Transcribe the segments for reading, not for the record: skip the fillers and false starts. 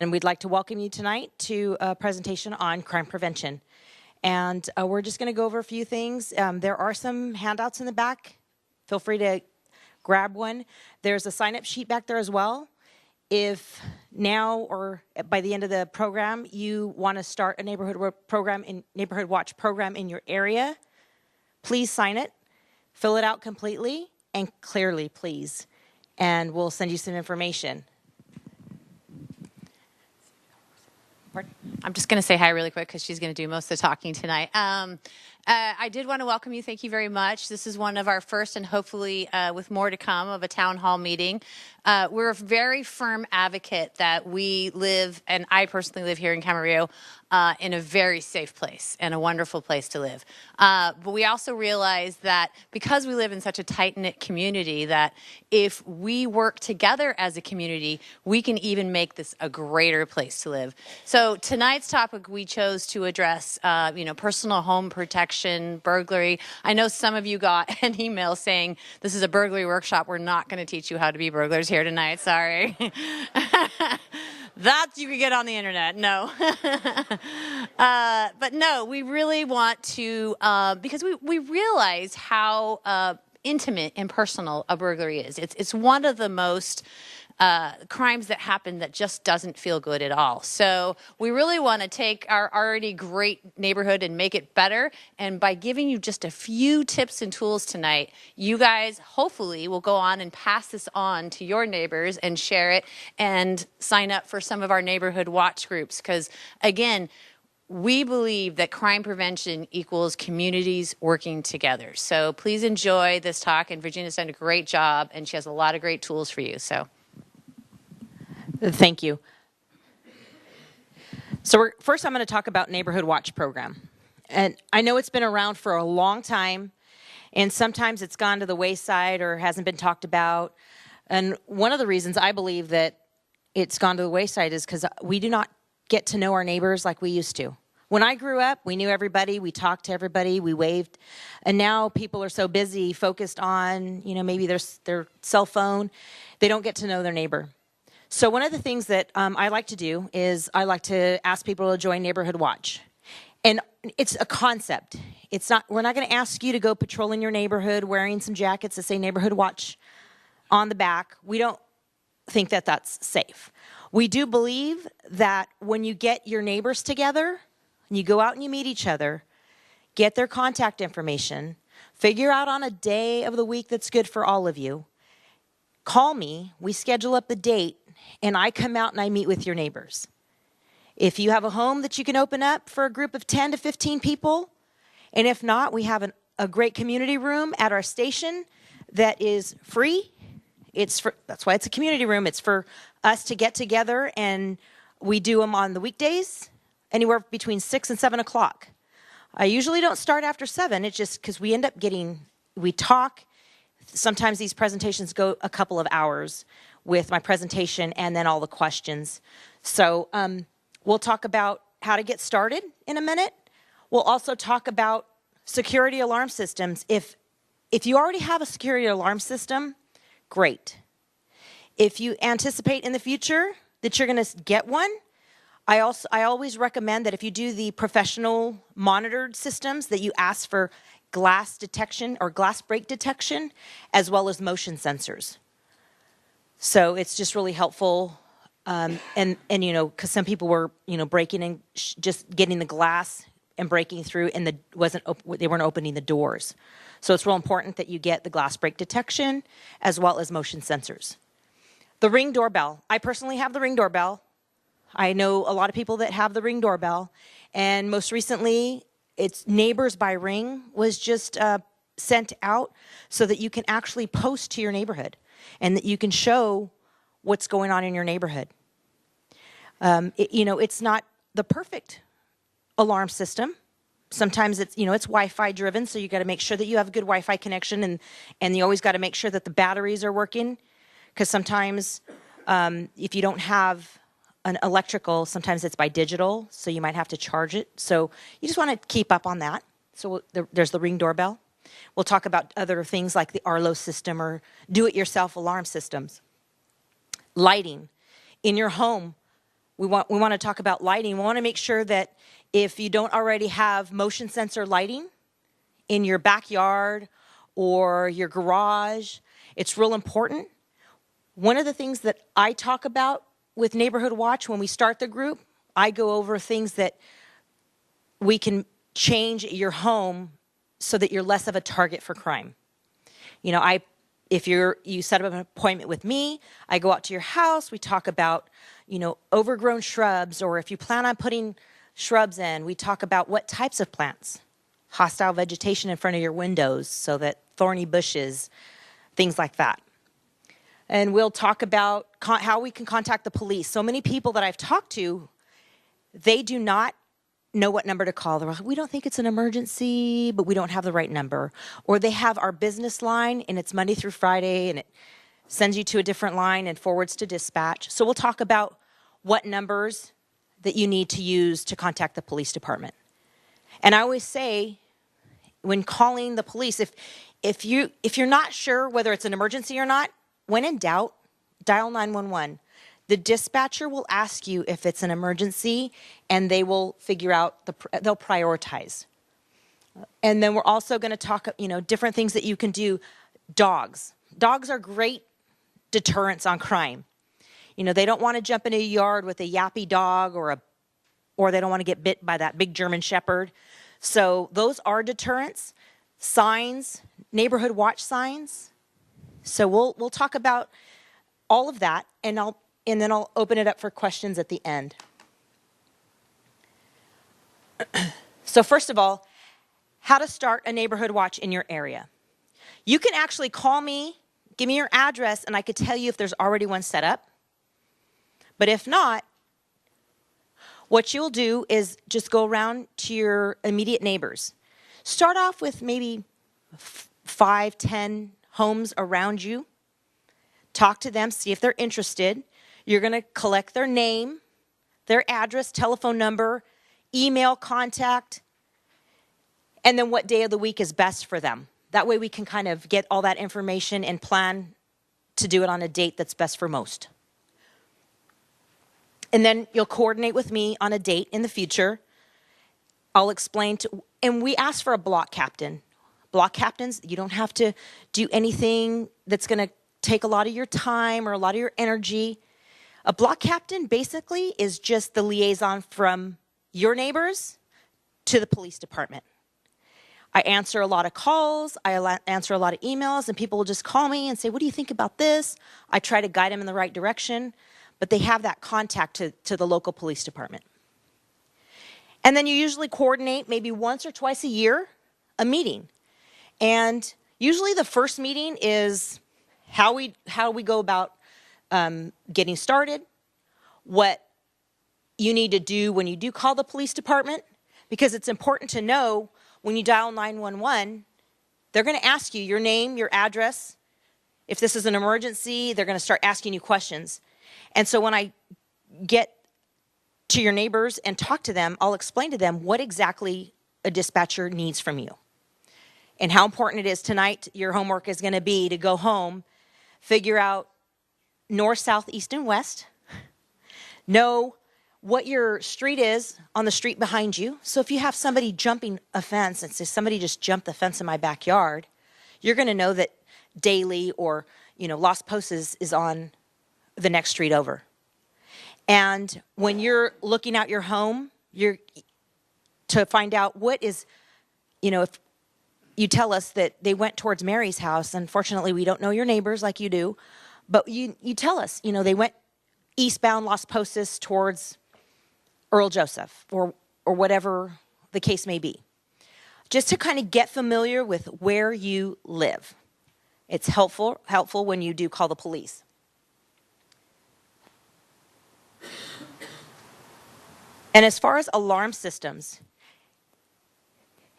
And we'd like to welcome you tonight to a presentation on crime prevention. And we're just going to go over a few things. There are some handouts in the back. Feel free to grab one. There's a sign-up sheet back there as well. If now or by the end of the program you want to start a neighborhood watch program in your area, please sign it, fill it out completely and clearly, please, and we'll send you some information. I'm just going to say hi really quick because she's going to do most of the talking tonight. I did want to welcome you. Thank you very much. This is one of our first and hopefully with more to come of a town hall meeting. We're a very firm advocate that we live, and I personally live here in Camarillo, in a very safe place and a wonderful place to live. But we also realize that because we live in such a tight-knit community that if we work together as a community, we can even make this a greater place to live. So tonight's topic we chose to address, personal home protection, burglary. I know some of you got an email saying this is a burglary workshop. We're not going to teach you how to be burglars here tonight. Sorry. That you can get on the internet. No. But no, we really want to, because we realize how intimate and personal a burglary is. It's one of the most crimes that happen that just doesn't feel good at all. So we really want to take our already great neighborhood and make it better. And by giving you just a few tips and tools tonight, you guys hopefully will go on and pass this on to your neighbors and share it and sign up for some of our neighborhood watch groups. Because again, we believe that crime prevention equals communities working together. So please enjoy this talk. And Virginia's done a great job and she has a lot of great tools for you. So. Thank you. So first I'm going to talk about Neighborhood Watch Program. And I know it's been around for a long time, and sometimes it's gone to the wayside or hasn't been talked about. And one of the reasons I believe that it's gone to the wayside is because we do not get to know our neighbors like we used to. When I grew up, we knew everybody, we talked to everybody, we waved. And now people are so busy, focused on, maybe their cell phone, they don't get to know their neighbor. So one of the things that I like to do is I like to ask people to join Neighborhood Watch. And it's a concept. We're not going to ask you to go patrol in your neighborhood wearing some jackets that say Neighborhood Watch on the back. We don't think that that's safe. We do believe that when you get your neighbors together, and you go out and you meet each other, get their contact information, figure out on a day of the week that's good for all of you, call me, we schedule up the date, and I come out and I meet with your neighbors. If you have a home that you can open up for a group of 10 to 15 people, and if not, we have a great community room at our station that is free. That's why it's a community room. It's for us to get together, and we do them on the weekdays, anywhere between 6 and 7 o'clock. I usually don't start after 7. It's just because we end up we talk. Sometimes these presentations go a couple of hours with my presentation and then all the questions. So we'll talk about how to get started in a minute. We'll also talk about security alarm systems. If you already have a security alarm system, great. If you anticipate in the future that you're going to get one, I always recommend that if you do the professional monitored systems that you ask for glass detection or glass break detection, as well as motion sensors. So it's just really helpful, and because some people were breaking and just getting the glass and breaking through, and they weren't opening the doors. So it's real important that you get the glass break detection as well as motion sensors. The Ring doorbell. I personally have the Ring doorbell. I know a lot of people that have the Ring doorbell, and most recently, it's Neighbors by Ring was just sent out so that you can actually post to your neighborhood and that you can show what's going on in your neighborhood. It's not the perfect alarm system. Sometimes it's Wi-Fi driven, so you got to make sure that you have a good Wi-Fi connection, and you always got to make sure that the batteries are working, because sometimes if you don't have an electrical, sometimes it's by digital, so you might have to charge it. So you just want to keep up on that. So there's the Ring doorbell. We'll talk about other things like the Arlo system or do-it-yourself alarm systems. Lighting in your home. We want to talk about lighting. We want to make sure that if you don't already have motion sensor lighting in your backyard or your garage, it's real important. One of the things that I talk about with Neighborhood Watch when we start the group, I go over things that we can change your home so that you're less of a target for crime. You know, if you set up an appointment with me, I go out to your house, we talk about, you know, overgrown shrubs, or if you plan on putting shrubs in, we talk about what types of plants, hostile vegetation in front of your windows so that thorny bushes, things like that. And we'll talk about how we can contact the police. So many people that I've talked to, they do not know what number to call. They're like, we don't think it's an emergency, but we don't have the right number. Or they have our business line, and it's Monday through Friday, and it sends you to a different line and forwards to dispatch. So we'll talk about what numbers that you need to use to contact the police department. And I always say, when calling the police, if you're not sure whether it's an emergency or not, when in doubt, dial 911. The dispatcher will ask you if it's an emergency, and they will figure out, they'll prioritize. And then we're also going to talk, you know, different things that you can do. Dogs. Dogs are great deterrents on crime. You know, they don't want to jump in a yard with a yappy dog, or they don't want to get bit by that big German Shepherd. So those are deterrents. Signs, neighborhood watch signs. So we'll talk about all of that, and then I'll open it up for questions at the end. So first of all, how to start a neighborhood watch in your area. You can actually call me, give me your address, and I could tell you if there's already one set up. But if not, what you'll do is just go around to your immediate neighbors. Start off with maybe 5, 10 homes around you. Talk to them, see if they're interested. You're going to collect their name, their address, telephone number, email contact, and then what day of the week is best for them. That way we can kind of get all that information and plan to do it on a date that's best for most. And then you'll coordinate with me on a date in the future. I'll explain and we ask for a block captain. Block captains, you don't have to do anything that's going to take a lot of your time or a lot of your energy. A block captain basically is just the liaison from your neighbors to the police department. I answer a lot of calls, I answer a lot of emails, and people will just call me and say, what do you think about this? I try to guide them in the right direction, but they have that contact to the local police department. And then you usually coordinate maybe once or twice a year a meeting. And usually the first meeting is how we go about getting started, what you need to do when you do call the police department, because it's important to know when you dial 911, they're going to ask you your name, your address. If this is an emergency, they're going to start asking you questions. And so when I get to your neighbors and talk to them, I'll explain to them what exactly a dispatcher needs from you and how important it is tonight. Your homework is going to be to go home, figure out north, south, east, and west, know what your street is on the street behind you. So if you have somebody jumping a fence and says, somebody just jumped the fence in my backyard, you're going to know that Daly or, Los Posas is on the next street over. And when you're looking out your home, you're to find out what is, if you tell us that they went towards Mary's house, unfortunately we don't know your neighbors like you do, but you tell us, they went eastbound Las Posas towards Earl Joseph or whatever the case may be. Just to kind of get familiar with where you live. It's helpful when you do call the police. And as far as alarm systems,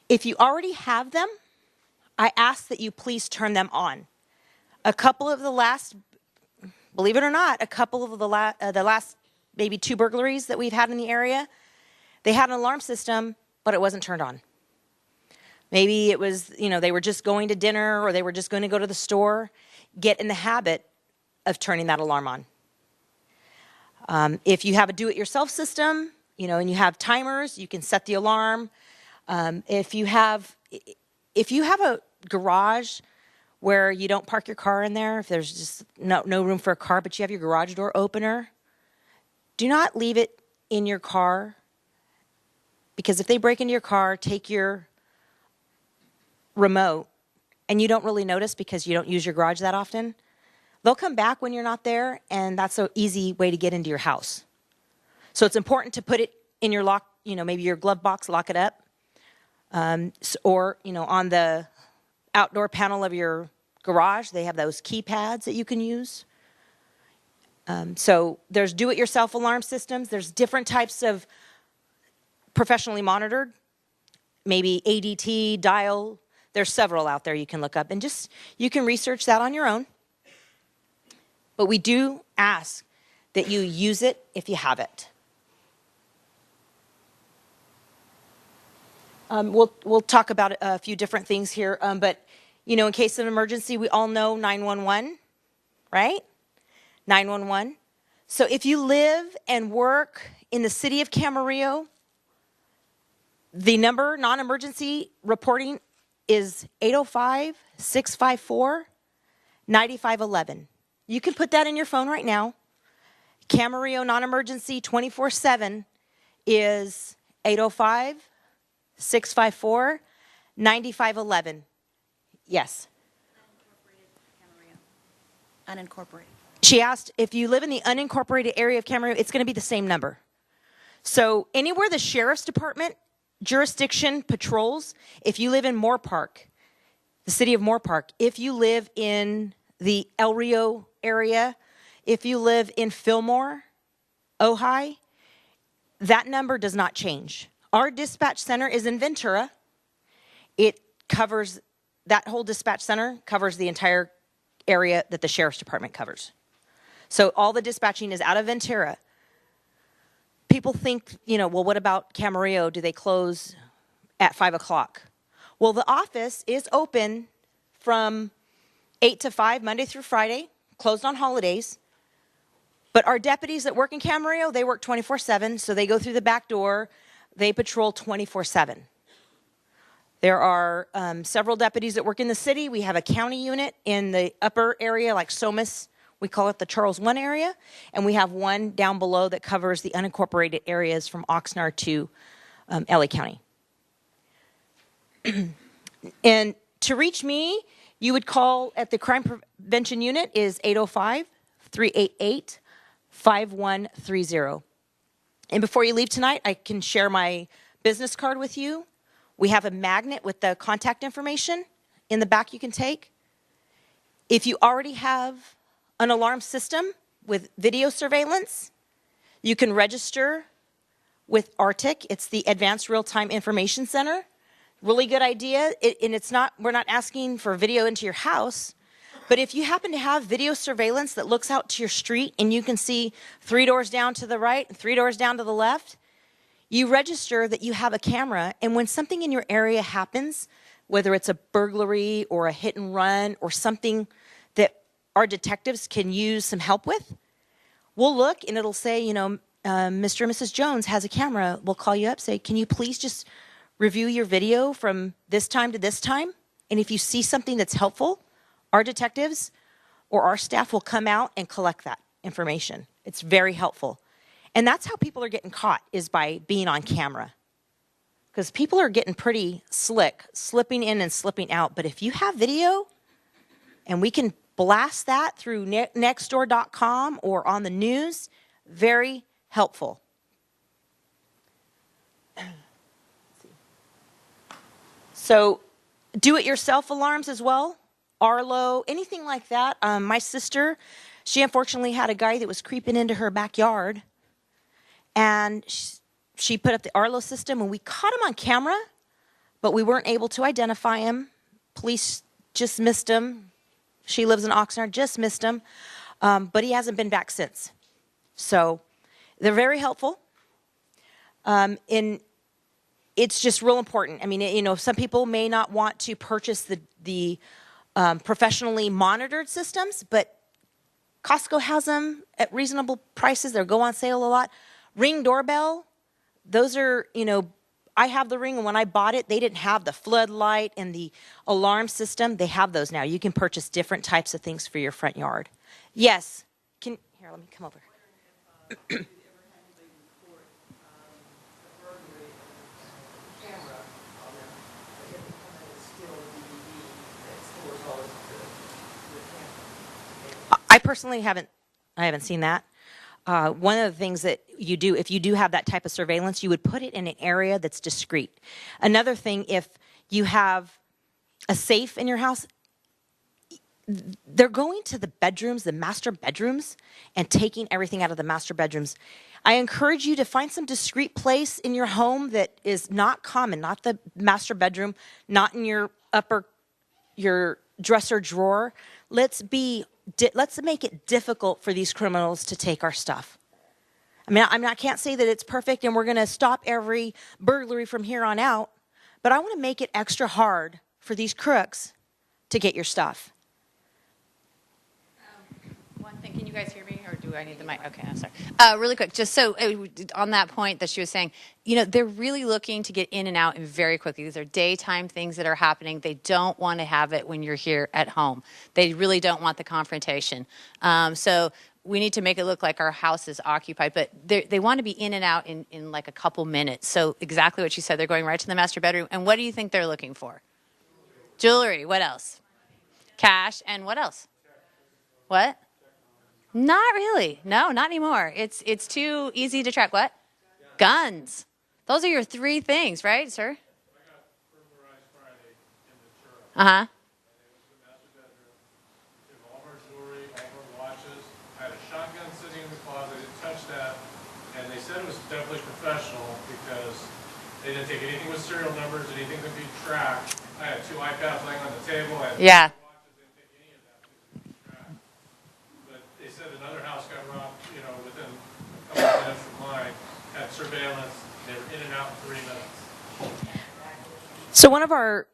if you already have them, I ask that you please turn them on. Believe it or not, a couple of the last maybe 2 burglaries that we've had in the area, they had an alarm system, but it wasn't turned on. Maybe it was, they were just going to dinner or they were just going to go to the store. Get in the habit of turning that alarm on. If you have a do-it-yourself system, and you have timers, you can set the alarm. If you have a garage where you don't park your car in there, if there's just no room for a car, but you have your garage door opener, do not leave it in your car, because if they break into your car, take your remote, and you don't really notice because you don't use your garage that often, they'll come back when you're not there, and that's an easy way to get into your house. So it's important to put it in your lock, maybe your glove box, lock it up, or, on the outdoor panel of your garage, they have those keypads that you can use. So there's do-it-yourself alarm systems. There's different types of professionally monitored, maybe ADT, dial. There's several out there you can look up, and you can research that on your own. But we do ask that you use it if you have it. We'll talk about a few different things here, but in case of an emergency, we all know 911, right? 911. So if you live and work in the city of Camarillo, the number, non-emergency reporting, is 805-654-9511. You can put that in your phone right now. Camarillo non-emergency 24/7 is 805-654-9511. Yes. Unincorporated. She asked if you live in the unincorporated area of Camarillo, it's going to be the same number. So anywhere the sheriff's department jurisdiction patrols, if you live in Moore Park, the city of Moore Park, if you live in the El Rio area, if you live in Fillmore, Ojai, that number does not change. Our dispatch center is in Ventura. It covers, that whole dispatch center covers the entire area that the sheriff's department covers. So all the dispatching is out of Ventura. People think, well, what about Camarillo? Do they close at 5 o'clock? Well, the office is open from 8 to 5, Monday through Friday, closed on holidays. But our deputies that work in Camarillo, they work 24/7, so they go through the back door. They patrol 24/7. There are several deputies that work in the city. We have a county unit in the upper area, like Somas. We call it the Charles I area. And we have one down below that covers the unincorporated areas from Oxnard to LA County. And to reach me, you would call at the Crime Prevention Unit is 805-388-5130. And before you leave tonight, I can share my business card with you. We have a magnet with the contact information in the back you can take. If you already have an alarm system with video surveillance, you can register with ARTIC. It's the Advanced Real-Time Information Center. Really good idea. We're not asking for video into your house, but if you happen to have video surveillance that looks out to your street and you can see 3 doors down to the right and 3 doors down to the left, you register that you have a camera, and when something in your area happens, whether it's a burglary or a hit and run or something that our detectives can use some help with, we'll look and it'll say, Mr. and Mrs. Jones has a camera. We'll call you up, say, can you please just review your video from this time to this time? And if you see something that's helpful, our detectives or our staff will come out and collect that information. It's very helpful. And that's how people are getting caught, is by being on camera. Because people are getting pretty slick, slipping in and slipping out. But if you have video, and we can blast that through nextdoor.com or on the news, very helpful. So do-it-yourself alarms as well, Arlo, anything like that. My sister, she unfortunately had a guy that was creeping into her backyard, and she put up the Arlo system, and we caught him on camera, but we weren't able to identify him. Police just missed him. She lives in Oxnard, just missed him, but he hasn't been back since. So they're very helpful. It's just real important. I mean, some people may not want to purchase the professionally monitored systems, but Costco has them at reasonable prices. They go on sale a lot. Ring doorbell, those are, I have the Ring, and when I bought it, they didn't have the floodlight and the alarm system. They have those now. You can purchase different types of things for your front yard. Yes. Here, let me come over. I personally haven't seen that. One of the things that you do, if you do have that type of surveillance, you would put it in an area that's discreet. Another thing, if you have a safe in your house, they're going to the bedrooms, the master bedrooms, and taking everything out of the master bedrooms. I encourage you to find some discreet place in your home that is not common, not the master bedroom, not in your dresser drawer. Let's make it difficult for these criminals to take our stuff. I mean, I can't say that it's perfect and we're going to stop every burglary from here on out, but I want to make it extra hard for these crooks to get your stuff. One thing, can you guys hear me, or do I need the mic? Okay, I'm sorry. Really quick, just so on that point that she was saying, they're really looking to get in and out and very quickly. These are daytime things that are happening. They don't want to have it when you're here at home. They really don't want the confrontation. So we need to make it look like our house is occupied, but they want to be in and out in like a couple minutes. So exactly what she said, they're going right to the master bedroom. And what do you think they're looking for? Jewelry. What else? Cash. And what else? What? Not really. No, not anymore. It's too easy to track. What? Guns. Those are your three things, right, sir? I got burglarized Friday in the church. Uh-huh. And it was the master bedroom. Took all of our jewelry, all of our watches. I had a shotgun sitting in the closet. I didn't touch that. And they said it was definitely professional because they didn't take anything with serial numbers, anything that could be tracked. I had 2 iPads laying on the table. I had Yeah. watches. They didn't take any of that because it could be tracked. But they said another house got robbed, within a couple of minutes from mine. Had surveillance. They were in and out in 3 minutes. So one of our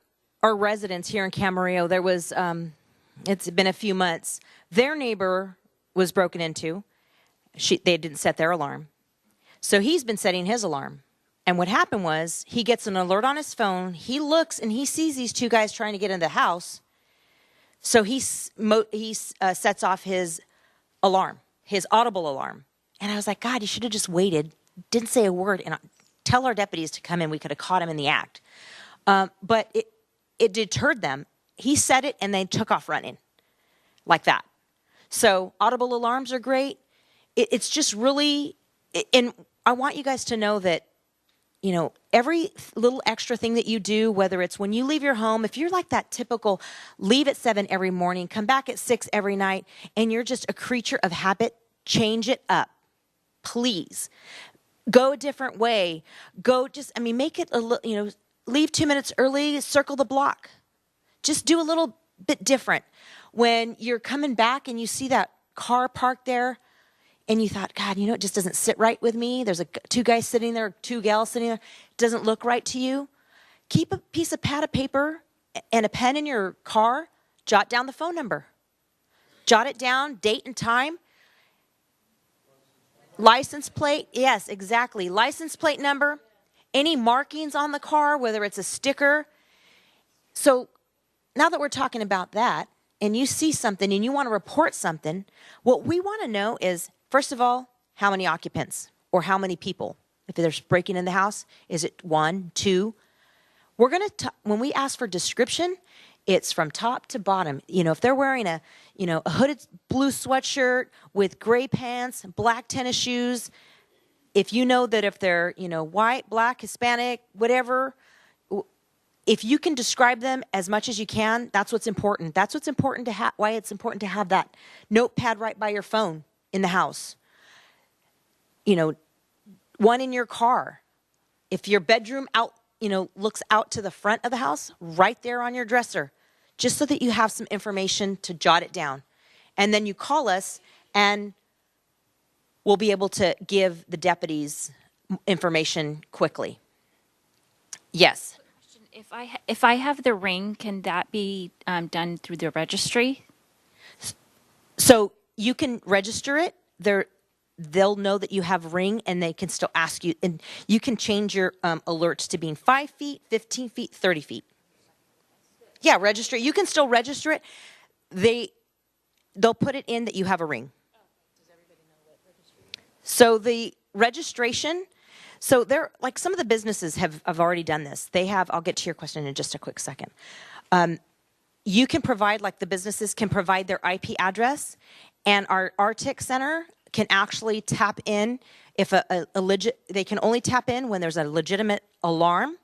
residents here in Camarillo, there was, it's been a few months, their neighbor was broken into. They didn't set their alarm. So he's been setting his alarm. And what happened was he gets an alert on his phone. He looks and he sees these 2 guys trying to get in the house. So he sets off his alarm, his audible alarm. And I was like, God, you should have just waited, didn't say a word, and tell our deputies to come in. We could have caught him in the act. But it deterred them. He said it, and they took off running like that. So audible alarms are great. It's just really, and I want you guys to know that, every little extra thing that you do, whether it's when you leave your home, if you're like that typical leave at 7 every morning, come back at 6 every night, and you're just a creature of habit, change it up. Please. Go a different way. Make it leave 2 minutes early, circle the block. Just do a little bit different. When you're coming back and you see that car parked there, and you thought, God, it just doesn't sit right with me. There's 2 guys sitting there, 2 gals sitting there. It doesn't look right to you. Keep a piece of pad of paper and a pen in your car. Jot down the phone number. Jot it down, date and time. License plate. Yes, exactly. License plate number. Any markings on the car, whether it's a sticker. So now that we're talking about that, and you see something and you want to report something, what we want to know is, first of all, how many occupants or how many people? If there's breaking in the house, is it 1, 2? We're going to, when we ask for description, it's from top to bottom. If they're wearing a hooded blue sweatshirt with gray pants, black tennis shoes, if you know that if they're, white, black, Hispanic, whatever, if you can describe them as much as you can, that's what's important. That's what's important why it's important to have that notepad right by your phone in the house. One in your car. If your bedroom looks out to the front of the house, right there on your dresser, just so that you have some information to jot it down. And then you call us and we'll be able to give the deputies information quickly. Yes. If I have the Ring, can that be done through the registry? So you can register it. They'll know that you have Ring, and they can still ask you. And you can change your alerts to being 5 feet, 15 feet, 30 feet. Yeah, register. You can still register it. They'll put it in that you have a Ring. So the registration. So they're like some of the businesses have already done this. They have. I'll get to your question in just a quick second. You can provide, like the businesses can provide their IP address, and our RTIC center can actually tap in if they can only tap in when there's a legitimate alarm.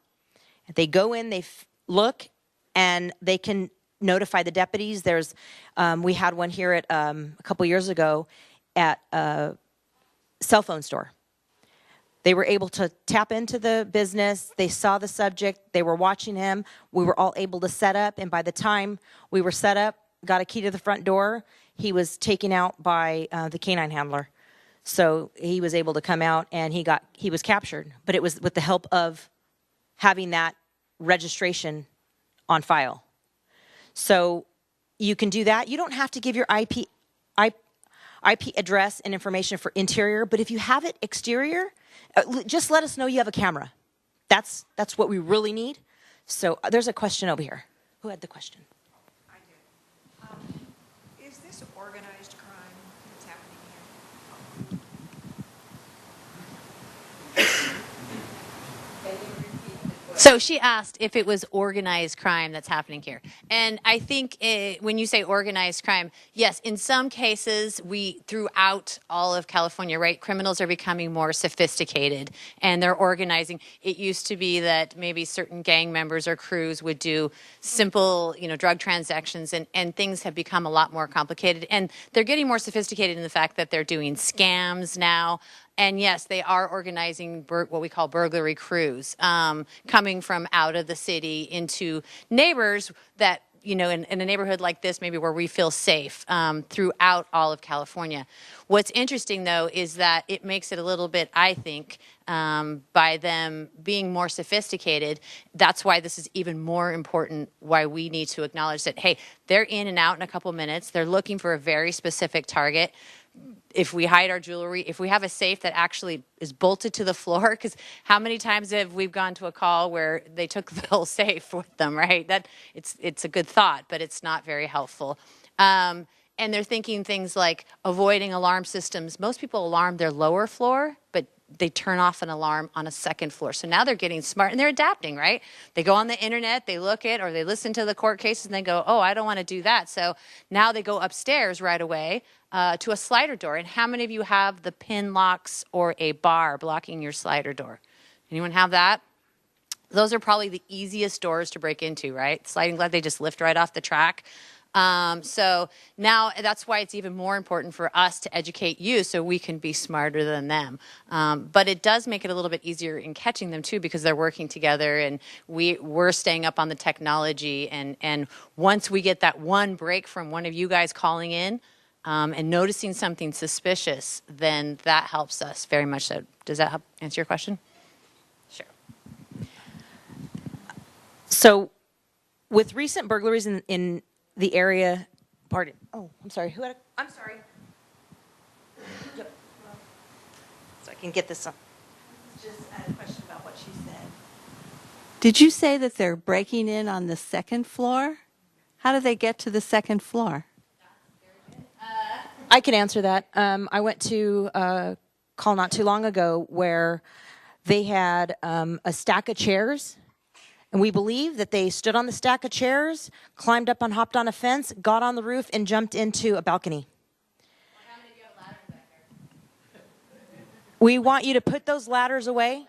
If they go in, they look, and they can notify the deputies. We had one here at a couple years ago at a cell phone store. They were able to tap into the business. They saw the subject. They were watching him. We were all able to set up. And by the time we were set up, got a key to the front door, he was taken out by the canine handler. So he was able to come out, and he was captured. But it was with the help of having that registration on file. So you can do that. You don't have to give your IP address and information for interior, but if you have it exterior, just let us know you have a camera. That's what we really need. So there's a question over here. Who had the question? I did. Is this organized crime that's happening here? So she asked if it was organized crime that's happening here. And I think when you say organized crime, yes, in some cases, throughout all of California, right, criminals are becoming more sophisticated and they're organizing. It used to be that maybe certain gang members or crews would do simple, drug transactions, and things have become a lot more complicated. And they're getting more sophisticated in the fact that they're doing scams now. And yes, they are organizing what we call burglary crews, coming from out of the city into neighbors that, in a neighborhood like this, maybe where we feel safe throughout all of California. What's interesting, though, is that it makes it a little bit, I think, by them being more sophisticated, that's why this is even more important, why we need to acknowledge that, hey, they're in and out in a couple minutes. They're looking for a very specific target. If we hide our jewelry, if we have a safe that actually is bolted to the floor, because how many times have we gone to a call where they took the whole safe with them, right? That it's a good thought, but it's not very helpful. And they're thinking things like avoiding alarm systems. Most people alarm their lower floor, but they turn off an alarm on a second floor. So now they're getting smart and they're adapting, right? They go on the internet, they look at, or they listen to the court cases and they go, oh, I don't want to do that. So now they go upstairs right away to a slider door. And how many of you have the pin locks or a bar blocking your slider door? Anyone have that? Those are probably the easiest doors to break into, right? Sliding glass, they just lift right off the track. So now that's why it's even more important for us to educate you so we can be smarter than them. But it does make it a little bit easier in catching them too, because they're working together and we're staying up on the technology. And once we get that one break from one of you guys calling in and noticing something suspicious, then that helps us very much. So does that help answer your question? Sure. So with recent burglaries in the area, pardon. Oh, I'm sorry. I'm sorry. Yep. So I can get this up. Just a question about what she said. Did you say that they're breaking in on the second floor? How do they get to the second floor? I can answer that. I went to a call not too long ago where they had a stack of chairs. And we believe that they stood on the stack of chairs, climbed up and hopped on a fence, got on the roof, and jumped into a balcony. Well, how many of you have ladders back there? We want you to put those ladders away.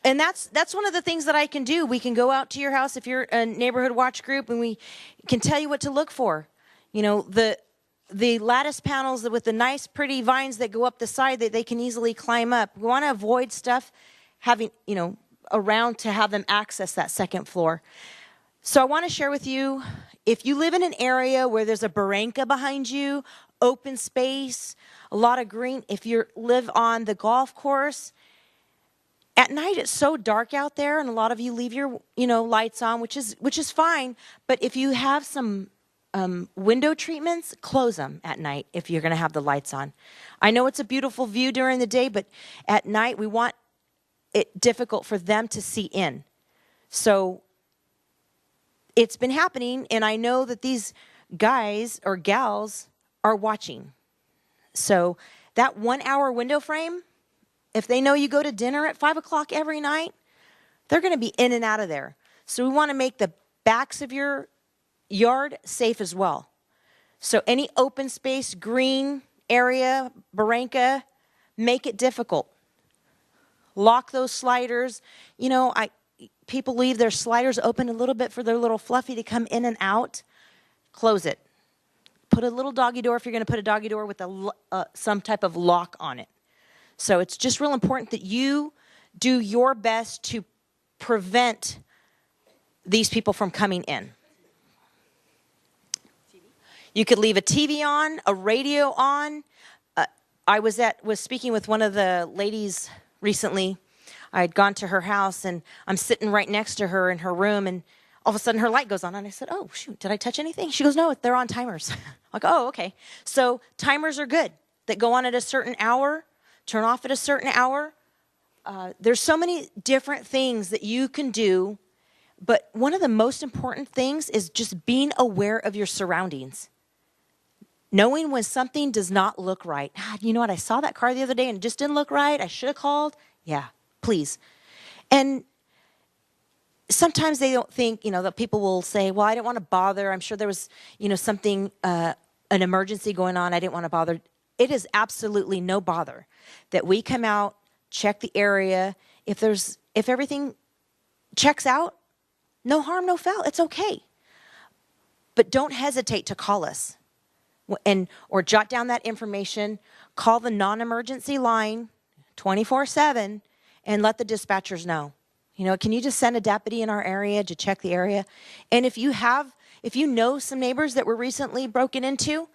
And that's one of the things that I can do. We can go out to your house if you're a neighborhood watch group, and we can tell you what to look for. The lattice panels with the nice, pretty vines that go up the side that they can easily climb up. We want to avoid stuff having, around to have them access that second floor. So I want to share with you, if you live in an area where there's a barranca behind you, open space, a lot of green, if you live on the golf course, at night it's so dark out there and a lot of you leave your, lights on, which is fine. But if you have some window treatments, close them at night if you're going to have the lights on. I know it's a beautiful view during the day, but at night we want it difficult for them to see in. So it's been happening, and I know that these guys or gals are watching. So that 1 hour window frame, if they know you go to dinner at 5 o'clock every night, they're going to be in and out of there. So we want to make the backs of your yard safe as well. So any open space, green area, barranca, make it difficult. Lock those sliders. You know, people leave their sliders open a little bit for their little fluffy to come in and out. Close it. Put a little doggy door if you're going to put a doggy door with some type of lock on it. So it's just real important that you do your best to prevent these people from coming in. You could leave a TV on, a radio on. I was speaking with one of the ladies recently. I had gone to her house, and I'm sitting right next to her in her room, and all of a sudden her light goes on, and I said, "Oh, shoot, did I touch anything?" She goes, "No, they're on timers." I'm like, "Oh, okay." So timers are good that go on at a certain hour, turn off at a certain hour. There's so many different things that you can do, but one of the most important things is just being aware of your surroundings. Knowing when something does not look right. You know what? I saw that car the other day and it just didn't look right. I should have called. Yeah, please. And sometimes they don't think, that people will say, well, I didn't want to bother. I'm sure there was, something, an emergency going on. I didn't want to bother. It is absolutely no bother that we come out, check the area. If everything checks out, no harm, no foul. It's okay. But don't hesitate to call us. Or jot down that information, call the non-emergency line 24/7 and let the dispatchers know. Can you just send a deputy in our area to check the area? And if you know some neighbors that were recently broken into,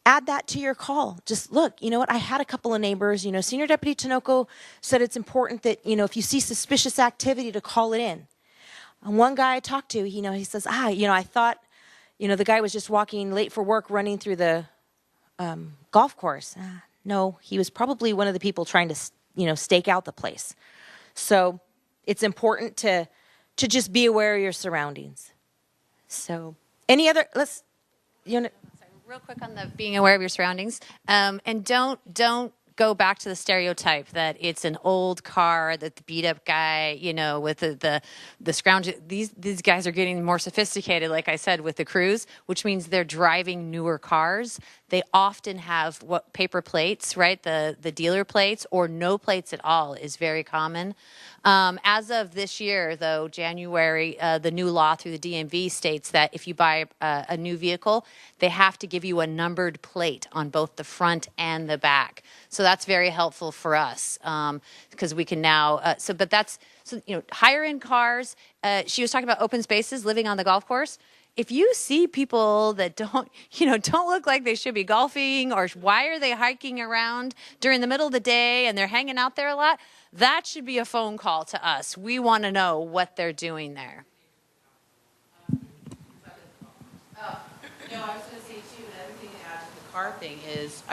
add that to your call. Just look, you know what? I had a couple of neighbors, Senior Deputy Tinoco said it's important that, if you see suspicious activity to call it in. And one guy I talked to, he says, I thought, the guy was just walking late for work, running through the golf course. No, he was probably one of the people trying to, stake out the place. So it's important to just be aware of your surroundings. So any other, Real quick on the being aware of your surroundings, and don't go back to the stereotype that it's an old car, that the beat up guy, with the scrounge. These guys are getting more sophisticated, like I said, with the crews, which means they're driving newer cars. They often have paper plates, right? The dealer plates, or no plates at all is very common. As of this year, though, January, the new law through the DMV states that if you buy a new vehicle, they have to give you a numbered plate on both the front and the back. So that's very helpful for us because we can now. Higher end cars. She was talking about open spaces, living on the golf course. If you see people that don't look like they should be golfing, or why are they hiking around during the middle of the day and they're hanging out there a lot, that should be a phone call to us. We want to know what they're doing there. I was going to say, too, another thing to add to the car thing is,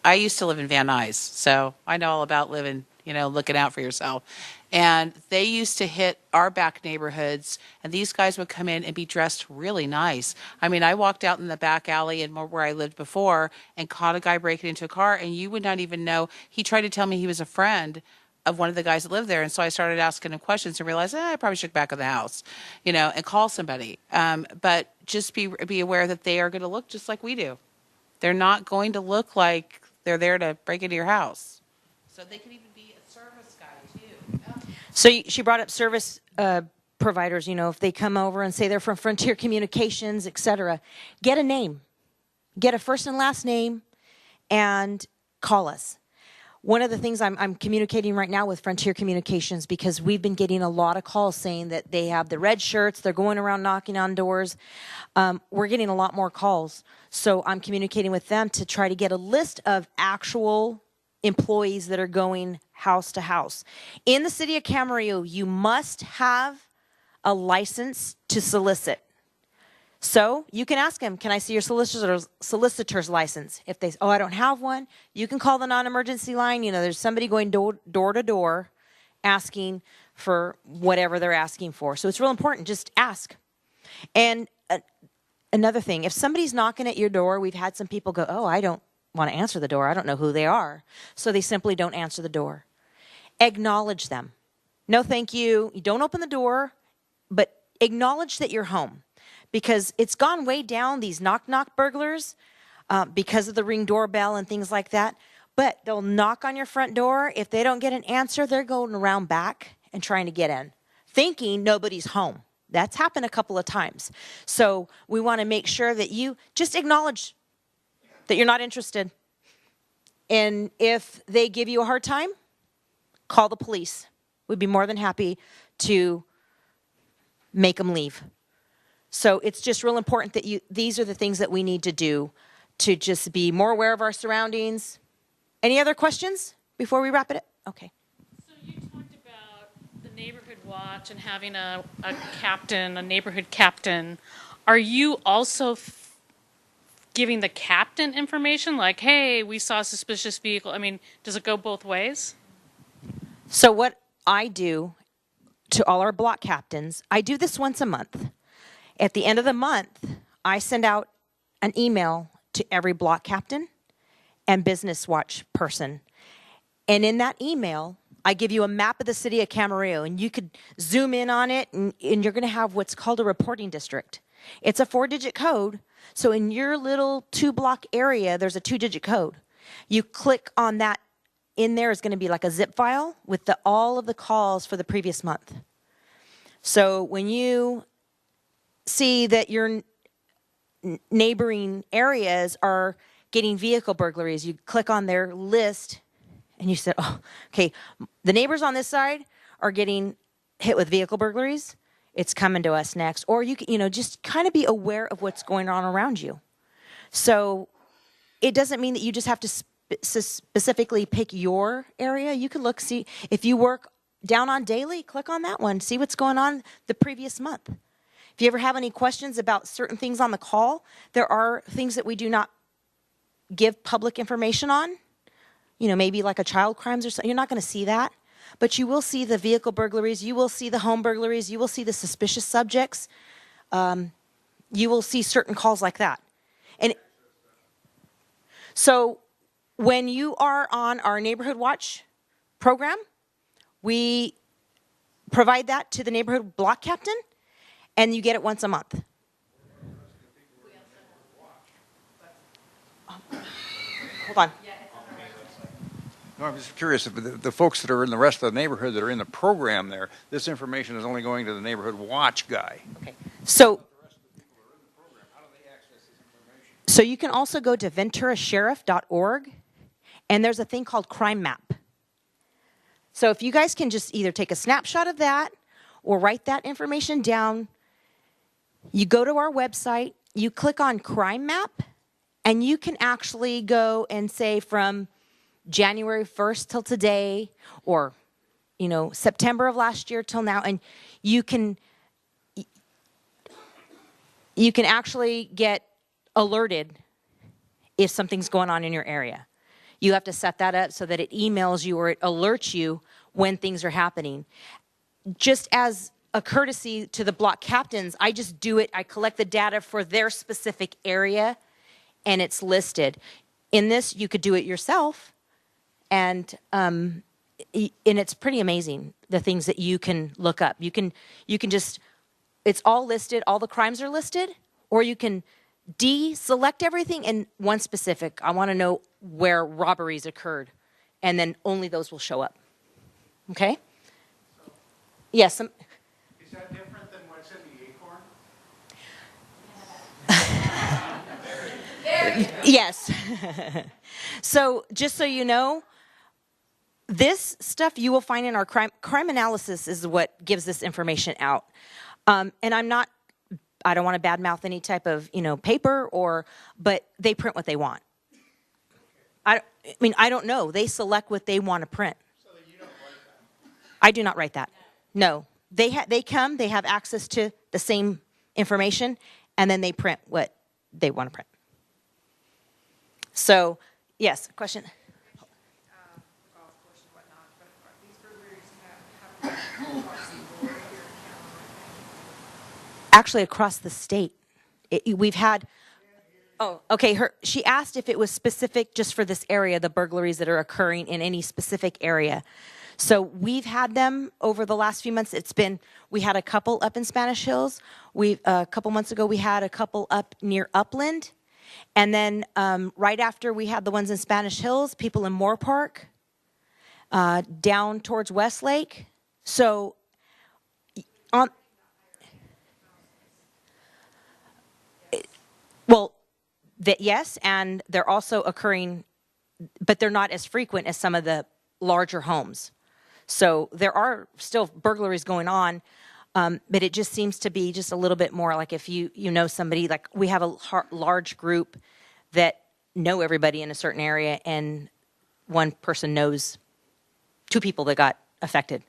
I used to live in Van Nuys, so I know all about living, looking out for yourself. And they used to hit our back neighborhoods, and these guys would come in and be dressed really nice. I walked out in the back alley and where I lived before and caught a guy breaking into a car, and you would not even know. He tried to tell me he was a friend of one of the guys that lived there. And so I started asking him questions and realized, I probably should back of the house, and call somebody. But just be aware that they are going to look just like we do. They're not going to look like they're there to break into your house. So they could even be a service guy too. So she brought up service providers, if they come over and say they're from Frontier Communications, etc. Get a name. Get a first and last name and call us. One of the things I'm communicating right now with Frontier Communications, because we've been getting a lot of calls saying that they have the red shirts, they're going around knocking on doors. We're getting a lot more calls. So I'm communicating with them to try to get a list of actual employees that are going house to house. In the city of Camarillo, you must have a license to solicit. So you can ask them, can I see your solicitor's license? If they, oh, I don't have one, you can call the non-emergency line. You know, there's somebody going door to door asking for whatever they're asking for. So it's real important. Just ask. And another thing, if somebody's knocking at your door, we've had some people go, oh, I don't want to answer the door. I don't know who they are. So they simply don't answer the door. Acknowledge them. No, thank you. You don't open the door, but acknowledge that you're home. Because it's gone way down, these knock-knock burglars, because of the Ring doorbell and things like that. But they'll knock on your front door. If they don't get an answer, they're going around back and trying to get in, thinking nobody's home. That's happened a couple of times. So we want to make sure that you just acknowledge that you're not interested. And if they give you a hard time, call the police. We'd be more than happy to make them leave. So it's just real important that these are the things that we need to do to just be more aware of our surroundings. Any other questions before we wrap it up? Okay. So you talked about the neighborhood watch and having a captain, a neighborhood captain. Are you also giving the captain information like, hey, we saw a suspicious vehicle? I mean, does it go both ways? So what I do to all our block captains, I do this once a month. At the end of the month, I send out an email to every block captain and business watch person. And in that email, I give you a map of the city of Camarillo, and you could zoom in on it, and you're going to have what's called a reporting district. It's a 4-digit code. So in your little 2-block area, there's a 2-digit code. You click on that. In there is going to be like a zip file with all of the calls for the previous month. So when you see that your neighboring areas are getting vehicle burglaries, you click on their list and you said, oh, okay, the neighbors on this side are getting hit with vehicle burglaries. It's coming to us next. Or you can, just kind of be aware of what's going on around you. So it doesn't mean that you just have to specifically pick your area. You can look, see if you work down on daily, click on that one, see what's going on the previous month. If you ever have any questions about certain things on the call, there are things that we do not give public information on. Maybe like a child crimes or something. You're not going to see that. But you will see the vehicle burglaries. You will see the home burglaries. You will see the suspicious subjects. You will see certain calls like that. And so when you are on our Neighborhood Watch program, we provide that to the neighborhood block captain, and you get it once a month. Hold on. No, I'm just curious if the folks that are in the rest of the neighborhood that are in the program there, this information is only going to the neighborhood watch guy. Okay. So you can also go to venturasheriff.org, and there's a thing called Crime Map. So if you guys can just either take a snapshot of that or write that information down, you go to our website, you click on Crime Map, and you can actually go and say from January 1st till today, or, September of last year till now, and you can actually get alerted if something's going on in your area. You have to set that up so that it emails you or it alerts you when things are happening. Just as a courtesy to the block captains, I just do it. I collect the data for their specific area, and it's listed. In this, you could do it yourself, and it's pretty amazing, the things that you can look up. You can just, it's all listed, all the crimes are listed, or you can deselect everything and one specific. I want to know where robberies occurred, and then only those will show up. Okay? Yes. Is that different than what's in the acorn? Yes. So just so you know, this stuff you will find in our crime analysis is what gives this information out. And I don't want to badmouth any type of, paper but they print what they want. I don't know. They select what they want to print. So that you don't write that? I do not write that. No. They come, they have access to the same information, and then they print what they want to print. So, yes, question? Golf course and whatnot, but are these burglaries have across the board here in town? Actually, across the state. We've had, oh, okay, she asked if it was specific just for this area, the burglaries that are occurring in any specific area. So we've had them over the last few months. We had a couple up in Spanish Hills. A couple months ago, we had a couple up near Upland. And then right after we had the ones in Spanish Hills, people in Moore Park, down towards Westlake. So yes, and they're also occurring, but they're not as frequent as some of the larger homes. So there are still burglaries going on, but it just seems to be just a little bit more like if you know somebody, like we have a large group that know everybody in a certain area, and one person knows 2 people that got affected.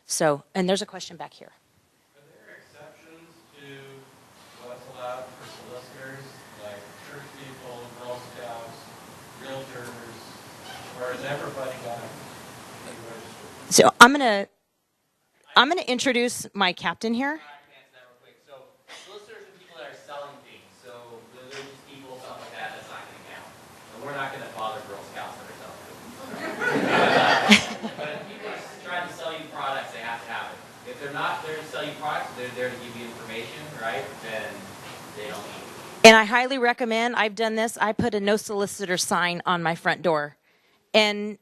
So, and there's a question back here. Are there exceptions to what's allowed for solicitors, like church people, Girl Scouts, realtors, or is everybody got to be registered? So I'm gonna introduce my captain here. I can answer that real quick. So solicitors are people that are selling things. So religious people, something like that, that's not going to count. And we're not going to bother Girl Scouts that are selling food. But if people are trying to sell you products, they have to have it. If they're not there to sell you products, they're there to give you information, right? Then they don't need it. And I highly recommend, I've done this, I put a no solicitor sign on my front door. And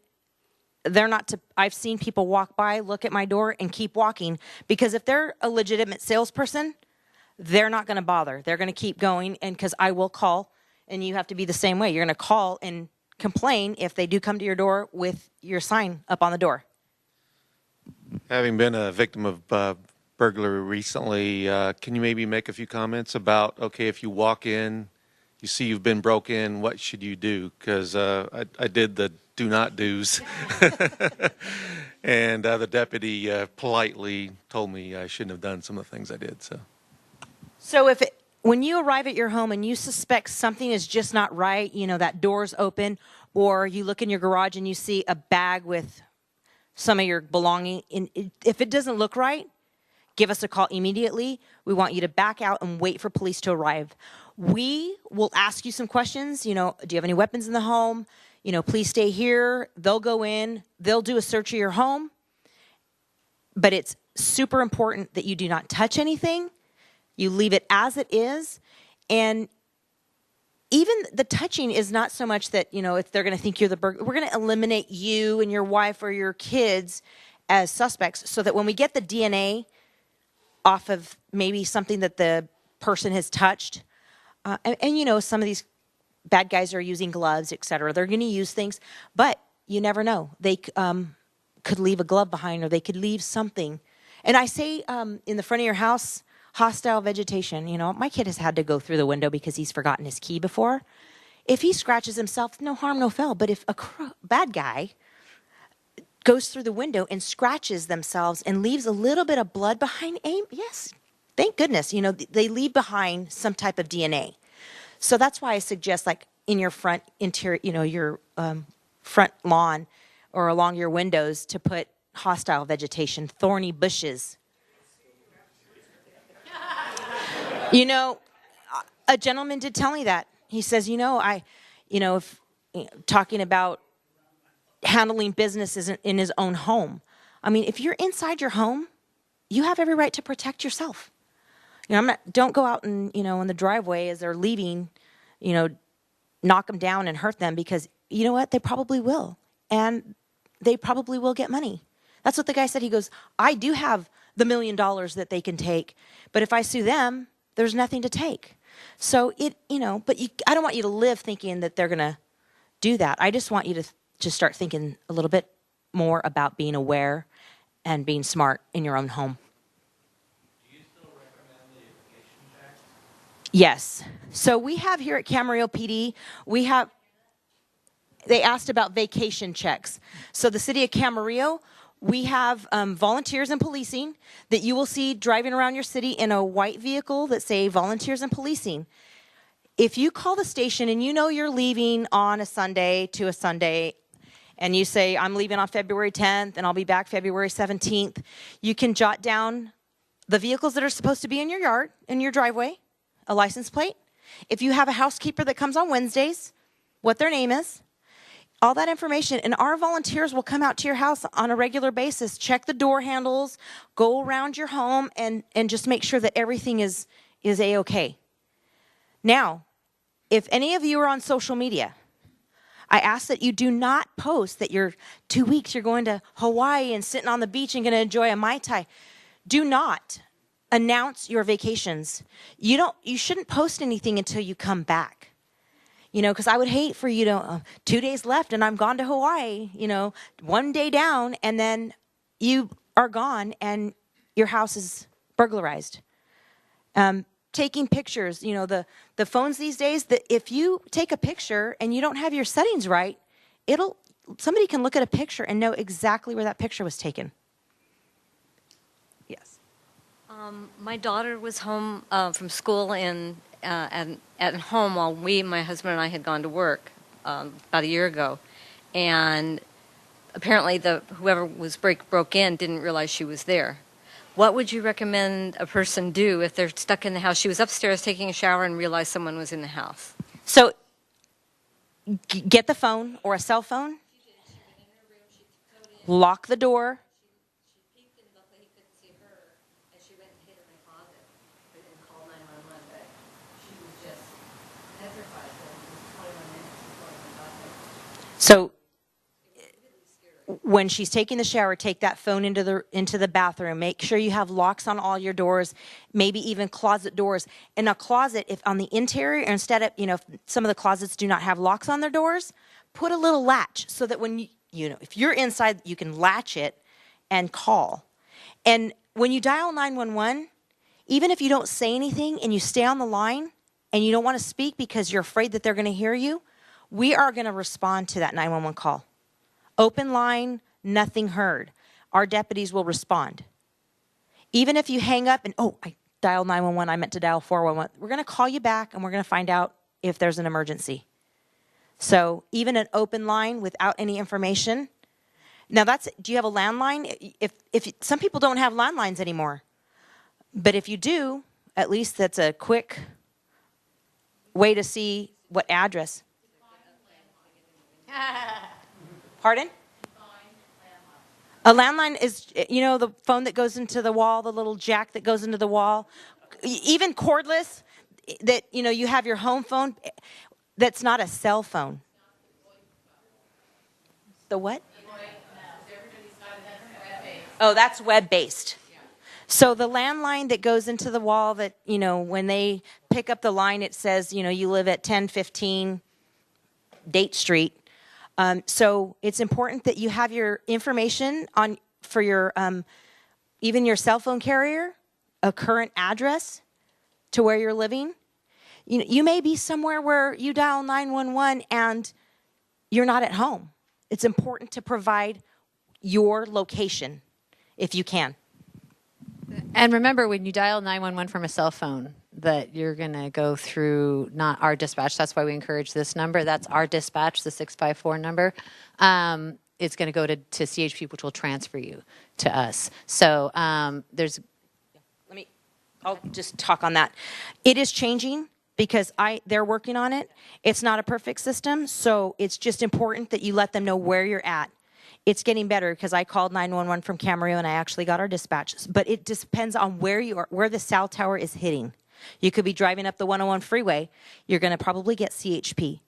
I've seen people walk by, look at my door, and keep walking. Because if they're a legitimate salesperson, they're not going to bother. They're going to keep going, and because I will call, and you have to be the same way. You're going to call and complain if they do come to your door with your sign up on the door. Having been a victim of burglary recently, can you maybe make a few comments about, okay, if you walk in, you see you've been broke in, what should you do? Because I did the do not do's. And the deputy politely told me I shouldn't have done some of the things I did. So when you arrive at your home and you suspect something is just not right, that door's open, or you look in your garage and you see a bag with some of your belonging, if it doesn't look right, give us a call immediately. We want you to back out and wait for police to arrive. We will ask you some questions. Do you have any weapons in the home? Please stay here. They'll go in. They'll do a search of your home. But it's super important that you do not touch anything. You leave it as it is. And even the touching is not so much that, if they're going to think you're the burglar. We're going to eliminate you and your wife or your kids as suspects so that when we get the DNA off of maybe something that the person has touched, and some of these bad guys are using gloves, et cetera. They're going to use things, but you never know. They could leave a glove behind, or they could leave something. And I say in the front of your house, hostile vegetation. My kid has had to go through the window because he's forgotten his key before. If he scratches himself, no harm, no foul. But if a bad guy goes through the window and scratches themselves and leaves a little bit of blood behind, yes, thank goodness, they leave behind some type of DNA. So that's why I suggest, like in your front interior, your front lawn or along your windows, to put hostile vegetation, thorny bushes. A gentleman did tell me that. He says, if talking about handling business in his own home. I mean, if you're inside your home, you have every right to protect yourself. Don't go out and, in the driveway as they're leaving, knock them down and hurt them, because you know what? They probably will. And they probably will get money. That's what the guy said. He goes, I do have the $1 million that they can take, but if I sue them, there's nothing to take. So I don't want you to live thinking that they're going to do that. I just want you to start thinking a little bit more about being aware and being smart in your own home. Do you still recommend the vacation checks? Yes. So we have here at Camarillo PD, they asked about vacation checks. So the city of Camarillo, We have volunteers in policing that you will see driving around your city in a white vehicle that say volunteers in policing. If you call the station and you know you're leaving on a Sunday to a Sunday, and you say, I'm leaving on February 10th and I'll be back February 17th, you can jot down the vehicles that are supposed to be in your yard, in your driveway, a license plate. If you have a housekeeper that comes on Wednesdays, what their name is, all that information, and our volunteers will come out to your house on a regular basis, check the door handles, go around your home, and just make sure that everything is A-okay. Now, if any of you are on social media, I ask that you do not post that you're 2 weeks, you're going to Hawaii and sitting on the beach and going to enjoy a Mai Tai. Do not announce your vacations. You shouldn't post anything until you come back. You know, because I would hate for you to, 2 days left and I'm gone to Hawaii, 1 day down, and then you are gone and your house is burglarized. Taking pictures, the phones these days, that if you take a picture and you don't have your settings right, somebody can look at a picture and know exactly where that picture was taken. Yes. My daughter was home from school and at home while my husband and I had gone to work about a year ago, and apparently whoever was broke in didn't realize she was there. What would you recommend a person do if they're stuck in the house? She was upstairs taking a shower and realized someone was in the house. So get the phone or a cell phone, lock the door. She peeked and luckily he couldn't see her, and she went and hid in the closet and called 911, but she was just petrified for 21 minutes before we got there. So when she's taking the shower, take that phone into the bathroom. Make sure you have locks on all your doors, maybe even closet doors. In a closet, if on the interior, instead of, if some of the closets do not have locks on their doors, put a little latch so that when if you're inside, you can latch it and call. And when you dial 911, even if you don't say anything and you stay on the line and you don't want to speak because you're afraid that they're going to hear you, we are going to respond to that 911 call. Open line, nothing heard. Our deputies will respond. Even if you hang up and, I dialed 911, I meant to dial 411, we're going to call you back and we're going to find out if there's an emergency. So even an open line without any information. Now do you have a landline? If some people don't have landlines anymore. But if you do, at least that's a quick way to see what address. Pardon? A landline is, the phone that goes into the wall, the little jack that goes into the wall. Even cordless, that, you have your home phone. That's not a cell phone. The what? Oh, that's web-based. So the landline that goes into the wall that, when they pick up the line, it says, you live at 1015 Date Street. So it's important that you have your information for your, even your cell phone carrier, a current address to where you're living. You may be somewhere where you dial 911 and you're not at home. It's important to provide your location if you can. And remember, when you dial 911 from a cell phone, that you're going to go through not our dispatch. That's why we encourage this number. That's our dispatch, the 654 number. It's going to go to CHP, which will transfer you to us. So there's... I'll just talk on that. It is changing because they're working on it. It's not a perfect system, so it's just important that you let them know where you're at. It's getting better because I called 911 from Camarillo and I actually got our dispatch. But it just depends on where you are, where the cell tower is hitting. You could be driving up the 101 freeway. You're going to probably get CHP.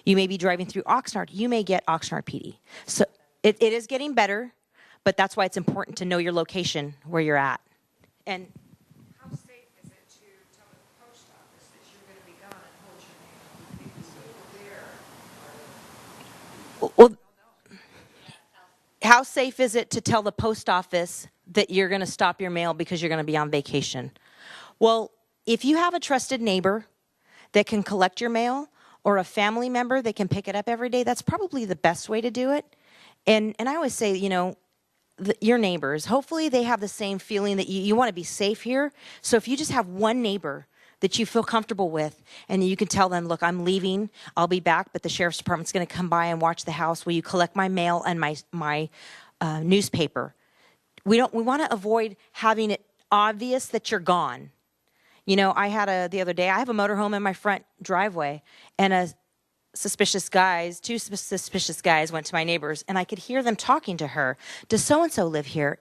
You may be driving through Oxnard. You may get Oxnard PD. So it is getting better, but that's why it's important to know your location, where you're at. And how safe is it to tell the post office that you're going to be gone and hold your name? Because people there well, how safe is it to tell the post office that you're going to stop your mail because you're going to be on vacation? Well, if you have a trusted neighbor that can collect your mail or a family member that can pick it up every day, that's probably the best way to do it. And I always say, your neighbors, hopefully they have the same feeling that you want to be safe here. So if you just have one neighbor that you feel comfortable with, and you can tell them, look, I'm leaving, I'll be back, but the sheriff's department's going to come by and watch the house. Will you collect my mail and my newspaper? We want to avoid having it obvious that you're gone. You know, the other day, I have a motorhome in my front driveway, and two suspicious guys went to my neighbors, and I could hear them talking to her. Does so-and-so live here?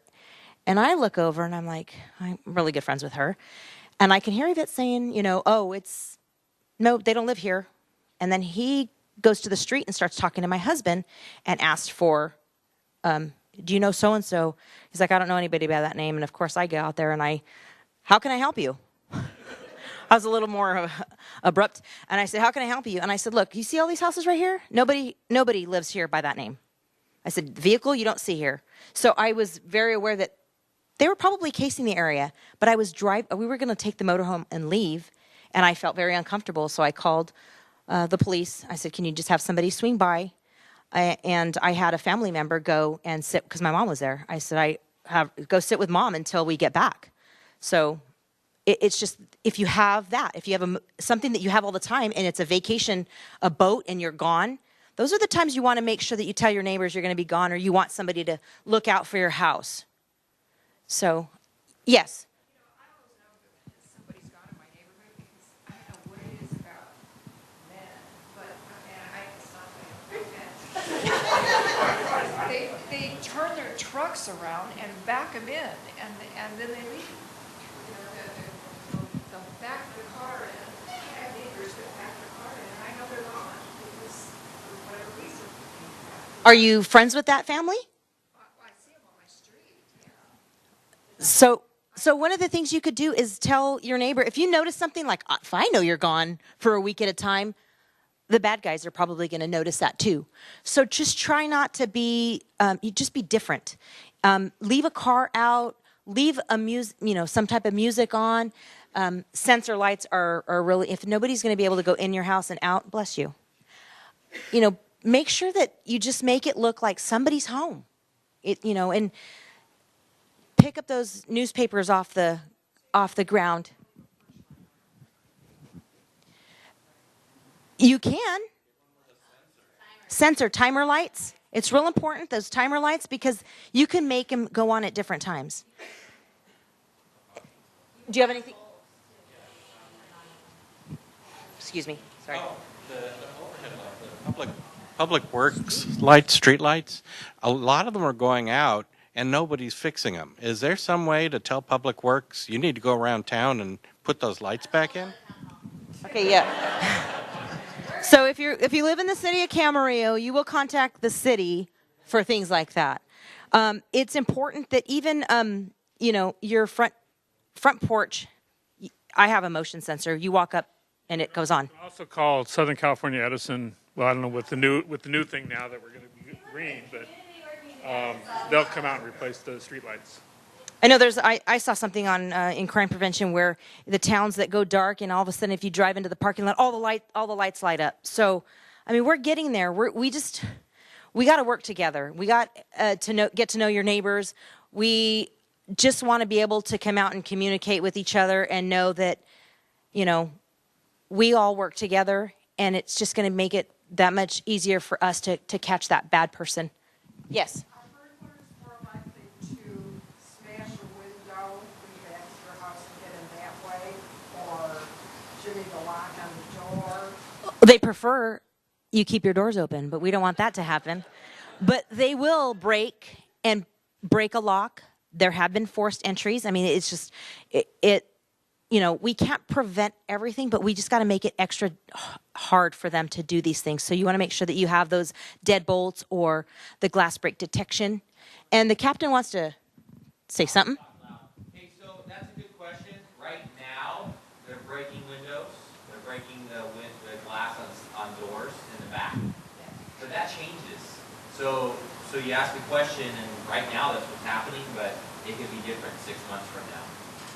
And I look over, and I'm like, I'm really good friends with her. And I can hear Yvette saying, you know, no, they don't live here. And then he goes to the street and starts talking to my husband and asked for, do you know so-and-so? He's like, I don't know anybody by that name. And of course I go out there and how can I help you? I was a little more abrupt. And I said, how can I help you? And I said, look, you see all these houses right here? Nobody lives here by that name. I said, vehicle you don't see here. So I was very aware that they were probably casing the area, but we were going to take the motorhome and leave, and I felt very uncomfortable, so I called the police. I said, can you just have somebody swing by? And I had a family member go and sit, because my mom was there. I said, go sit with mom until we get back. So it's just, if you have something that you have all the time, and it's a vacation, a boat, and you're gone, those are the times you want to make sure that you tell your neighbors you're going to be gone, or you want somebody to look out for your house. So, yes. You know, I always know that somebody's gone in my neighborhood because I don't know what it is about men, but, it's not that they turn their trucks around and back them in, and then they leave. You know, they'll back the car in. I have neighbors that back their car in, and I know they're gone because for whatever reason. Are you friends with that family? I see them on my street, yeah. So one of the things you could do is tell your neighbor, if you notice something like, if I know you're gone for a week at a time, the bad guys are probably going to notice that too. So just try not to be, you just be different. Leave a car out, leave some type of music on. Sensor lights are really, if nobody's going to be able to go in your house and out, bless you. You know, make sure that you just make it look like somebody's home. And pick up those newspapers off the ground. You can. Sensor timer lights. It's real important, those timer lights, because you can make them go on at different times. Do you have anything? Excuse me. Sorry. The overhead light, the public works lights, street lights, a lot of them are going out and nobody's fixing them. Is there some way to tell Public Works, you need to go around town and put those lights back in? Okay, yeah. So if you live in the city of Camarillo, you will contact the city for things like that. It's important that even your front porch. I have a motion sensor. You walk up and it goes on. Also called Southern California Edison. Well, I don't know with the new thing now that we're going to be green, but they'll come out and replace the streetlights. I know I saw something on in crime prevention where the towns that go dark, and all of a sudden if you drive into the parking lot, all the lights light up. So, I mean, we're getting there. We got to work together. We got to get to know your neighbors. We just want to be able to come out and communicate with each other and know that, we all work together, and it's just going to make it that much easier for us to catch that bad person. Yes. Are burglars more likely to smash a window when you get into your house and get in that way, or jimmy the lock on the door? They prefer you keep your doors open, but we don't want that to happen. But they will break a lock. There have been forced entries. I mean, it's just we can't prevent everything, but we just got to make it extra hard for them to do these things. So you want to make sure that you have those deadbolts or the glass break detection. And the captain wants to say something. Hey, so that's a good question. Right now, they're breaking windows. They're breaking the glass on doors in the back. But that changes. So you ask a question, and right now that's what's happening, but it could be different 6 months from now.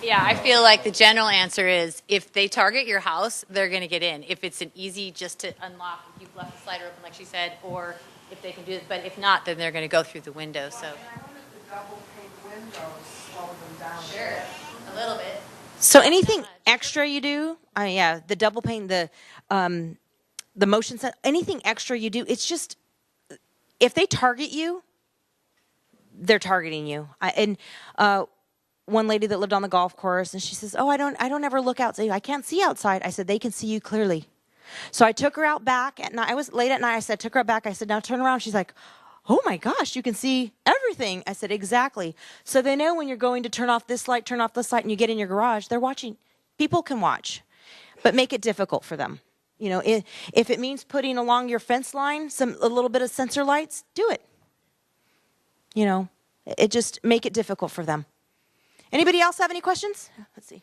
Yeah, I feel like the general answer is if they target your house, they're going to get in. If it's an easy just to unlock, if you've left the slider open like she said, or if they can do it. But if not, then they're going to go through the window. So. And I wanted to double pane windows slow them down? Sure, a little bit. So anything extra you do, yeah, the double pane, the motion set, anything extra you do, it's just, if they target you, they're targeting you. One lady that lived on the golf course, and she says, "Oh, I don't ever look outside. I can't see outside." I said, "They can see you clearly." So I took her out back at night. I was late at night. I said, took her out back. I said, "Now turn around." She's like, "Oh my gosh, you can see everything." I said, "Exactly." So they know when you're going to turn off this light, and you get in your garage, they're watching. People can watch, but make it difficult for them. You know, if it means putting along your fence line a little bit of sensor lights, do it. You know, it just make it difficult for them. Anybody else have any questions? Let's see.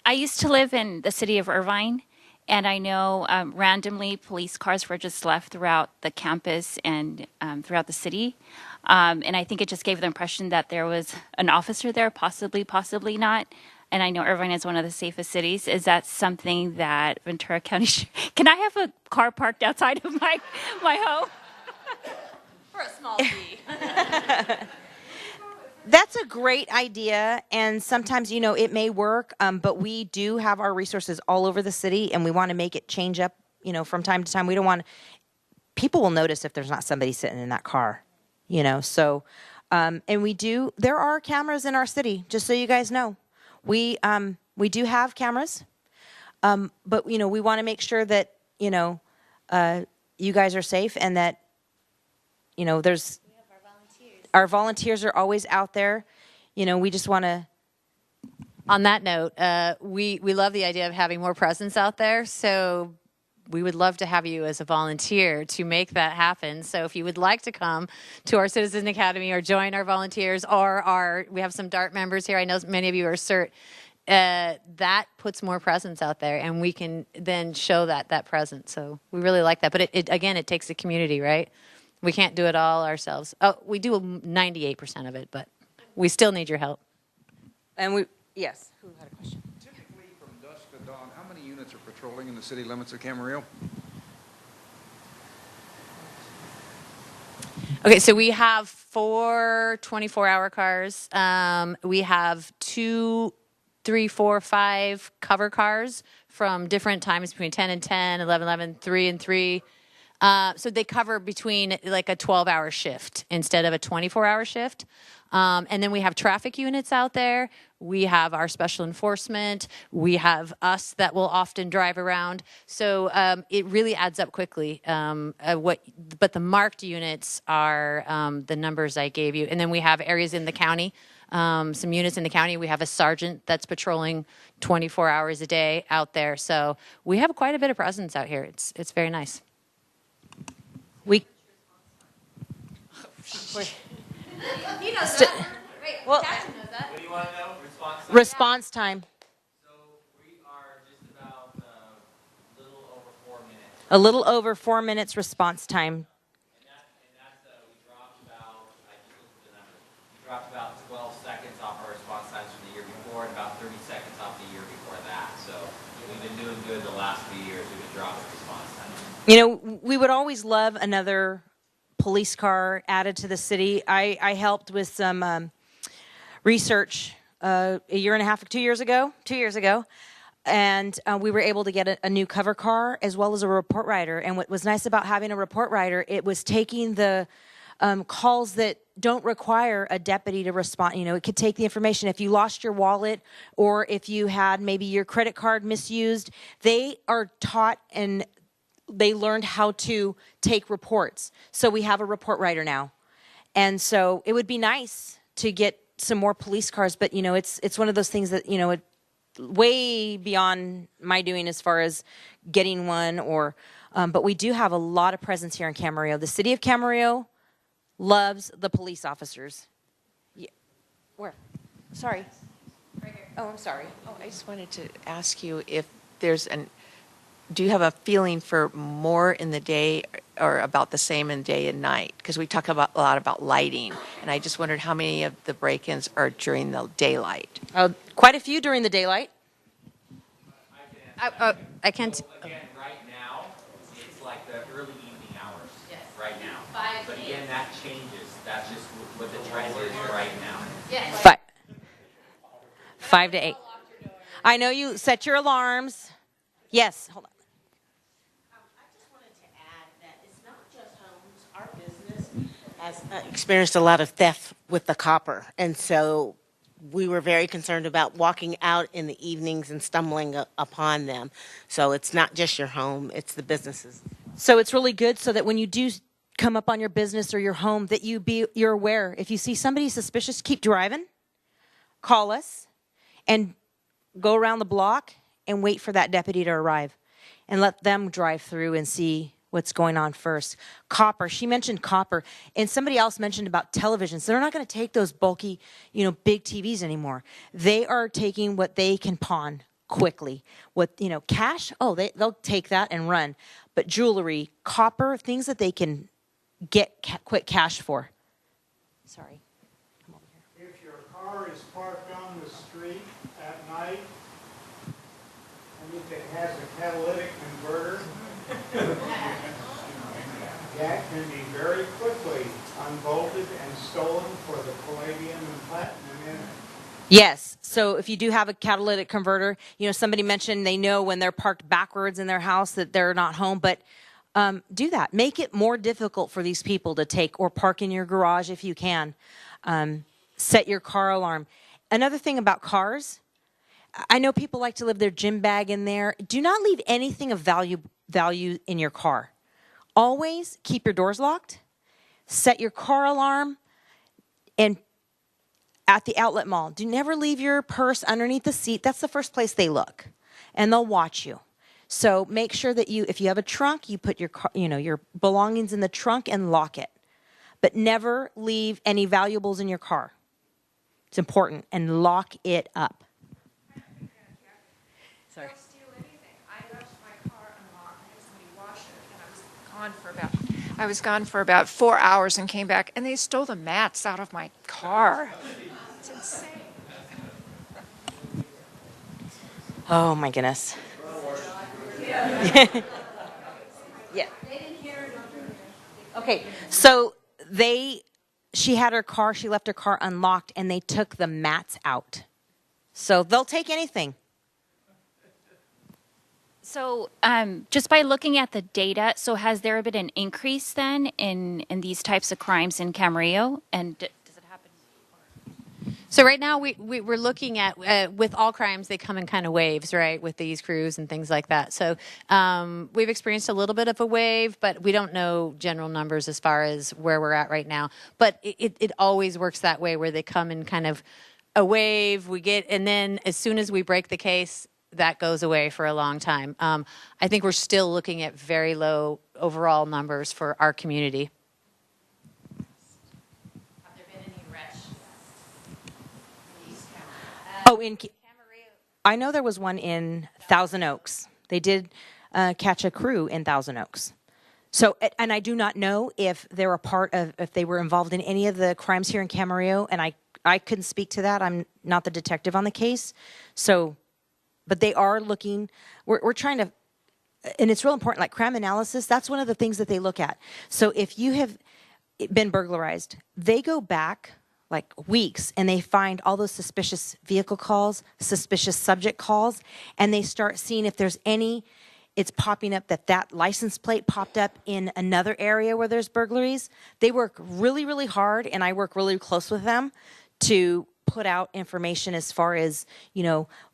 I used to live in the city of Irvine, and I know randomly police cars were just left throughout the campus and throughout the city. And I think it just gave the impression that there was an officer there, possibly not. And I know Irvine is one of the safest cities. Is that something that Ventura County can I have a car parked outside of my home? For a small fee. That's a great idea, and sometimes, it may work, but we do have our resources all over the city, and we want to make it change up, from time to time. We don't want people will notice if there's not somebody sitting in that car, so, and there are cameras in our city, just so you guys know. We do have cameras, but, we want to make sure that, you guys are safe and that, there's our volunteers are always out there. We just want to. On that note, we love the idea of having more presence out there. So we would love to have you as a volunteer to make that happen. So if you would like to come to our Citizen Academy or join our volunteers or we have some DART members here. I know many of you are CERT. That puts more presence out there, and we can then show that presence. So we really like that. But it takes the community, right? We can't do it all ourselves. Oh, we do 98% of it, but we still need your help. And yes, who had a question? Typically from dusk to dawn, how many units are patrolling in the city limits of Camarillo? Okay, so we have 4 24-hour cars. We have 2, 3, 4, 5 cover cars from different times between 10 and 10, 11, 11, 3 and 3. So they cover between like a 12-hour shift instead of a 24-hour shift. And then we have traffic units out there. We have our special enforcement. We have us that will often drive around. So it really adds up quickly. But the marked units are the numbers I gave you. And then we have areas in the county, some units in the county. We have a sergeant that's patrolling 24 hours a day out there. So we have quite a bit of presence out here. It's very nice. We. He knows that. Wait, Well, Jackson knows that. What do you want to know? Response time? Response time. So we are just about a little over 4 minutes. A little over 4 minutes response time. And that's we dropped about, I just looked at the numbers, we dropped about 12 seconds off our response times from the year before and about 30 seconds off the year before that. So we've been doing good the last few years. We've been dropping response time. We would always love another police car added to the city. I helped with some research a year and a half, 2 years ago, and we were able to get a new cover car as well as a report writer. And what was nice about having a report writer, it was taking the calls that don't require a deputy to respond. It could take the information. If you lost your wallet or if you had maybe your credit card misused, they are taught and they learned how to take reports. So we have a report writer now. And so it would be nice to get some more police cars, but it's one of those things that, way beyond my doing as far as getting one but we do have a lot of presence here in Camarillo. The city of Camarillo loves the police officers. Yeah. Where? Sorry. Right here. Oh, I'm sorry. Oh, I just wanted to ask you if do you have a feeling for more in the day or about the same in day and night? Because we talk a lot about lighting, and I just wondered how many of the break-ins are during the daylight. Quite a few during the daylight. I can't. So again, right now, it's like the early evening hours. Yes. Right now. 5 But again, that changes. That's just what the trend is right now? But 5 to 8. I know you set your alarms. Yes, hold on. I just wanted to add that it's not just homes. Our business has experienced a lot of theft with the copper. And so we were very concerned about walking out in the evenings and stumbling upon them. So it's not just your home, it's the businesses. So it's really good so that when you do come up on your business or your home that you're aware. If you see somebody suspicious, keep driving, call us, and go around the block and wait for that deputy to arrive and let them drive through and see what's going on first. Copper, she mentioned copper, and somebody else mentioned about televisions. They're not going to take those bulky, big TVs anymore. They are taking what they can pawn quickly. What, cash, they'll take that and run. But jewelry, copper, things that they can get quick cash for. Sorry. Come over here. If your car is parked on the street at night, and if it has a catalytic converter, that can be very quickly unbolted and stolen for the palladium and platinum in it. Yes. So if you do have a catalytic converter, somebody mentioned they know when they're parked backwards in their house that they're not home, but do that. Make it more difficult for these people to take or park in your garage if you can. Set your car alarm. Another thing about cars, I know people like to leave their gym bag in there. Do not leave anything of value in your car. Always keep your doors locked. Set your car alarm. And at the outlet mall, do never leave your purse underneath the seat. That's the first place they look. And they'll watch you. So make sure that if you have a trunk, you put your your belongings in the trunk and lock it. But never leave any valuables in your car. It's important. And lock it up. Sorry. They'll steal anything. I left my car unlocked. I had somebody wash it, and I was gone for about 4 hours and came back, and they stole the mats out of my car. It's insane. Oh my goodness. Yeah. Okay, so she had her car, she left her car unlocked, and they took the mats out. So they'll take anything. So just by looking at the data, so has there been an increase then in these types of crimes in Camarillo? And does it happen? So right now we're looking at, with all crimes, they come in kind of waves, right, with these crews and things like that. So we've experienced a little bit of a wave, but we don't know general numbers as far as where we're at right now. But it always works that way where they come in kind of a wave, and then as soon as we break the case, that goes away for a long time. I think we're still looking at very low overall numbers for our community. Have there been any arrests in East County? I know there was one in Thousand Oaks. They did catch a crew in Thousand Oaks. So, and I do not know if they're if they were involved in any of the crimes here in Camarillo, and I couldn't speak to that. I'm not the detective on the case. So, but they are looking, we're trying to, and it's real important, like crime analysis, that's one of the things that they look at. So if you have been burglarized, they go back like weeks and they find all those suspicious vehicle calls, suspicious subject calls, and they start seeing if there's it's popping up that license plate popped up in another area where there's burglaries. They work really, really hard, and I work really close with them to put out information as far as,